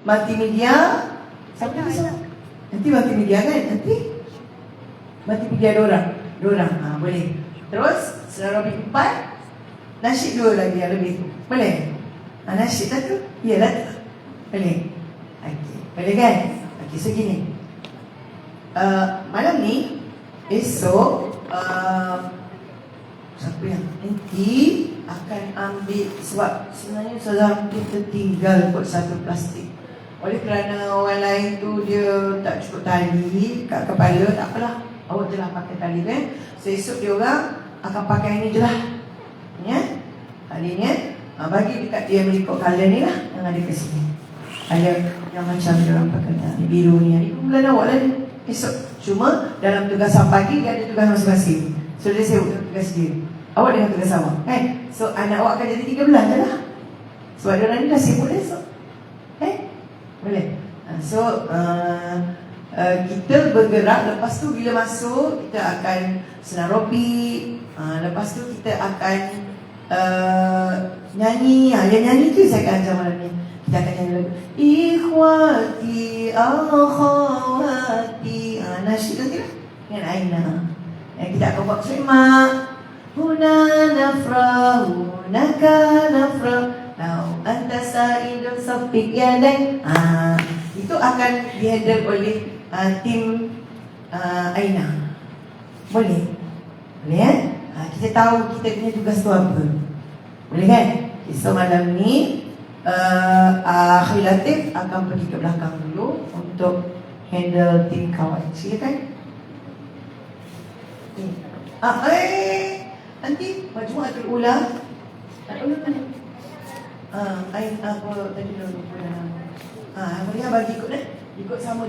multimedia. Siapa kisah? Nanti multimedia kan? Nanti multimedia dorang. Boleh. Terus Senarobik 4. Nasyid 2 lagi yang lebih. Boleh? Nasyid lah tu. Iyalah tu. Boleh? Okay. Boleh kan? Okay, so gini. Malam ni, esok, siapa yang nanti akan ambil, sebab sebenarnya Ustazah kita tinggal kot satu plastik. Oleh kerana orang lain tu dia tak cukup tali kat kepala, tak apalah, awak je lah pakai tali kan. So esok dia orang akan pakai ni je lah, ya, talinya. Bagi dekat dia berikut colour ni lah yang ada kat sini. Ada yang macam dia orang pakai ni, biru ni. Ini bulan awak lah ni esok. Cuma dalam tugasan pagi dia ada tugas masing-masing. So dia sibuk tugas dia, awak dengan tugas awak kan. So anak awak akan jadi 13 je lah, sebab dia orang ni dah sibuk esok. Boleh. So kita bergerak. Lepas tu bila masuk kita akan Senarobik. Lepas tu kita akan nyanyi. Yang nyanyi tu saya akan ajar malam ni. Kita akan nyanyi lagu Ikhwati Akhawati, nasyid nanti lah dengan Aina. Kita akan buat semak Huna nafrahu Naka nafrahu Lau anta sa'idun safik yadain. Itu akan dihandle oleh tim Aina. Boleh? Boleh kan? Kita tahu kita punya tugas tu apa. Boleh kan? So malam ni Akhil Latif akan pergi ke belakang dulu untuk handle tim kawan. Silakan. Nanti Majmu'atul Ula. Ula mana? Apa tadi dah lupa dah. Boleh bagi ikut ikut sama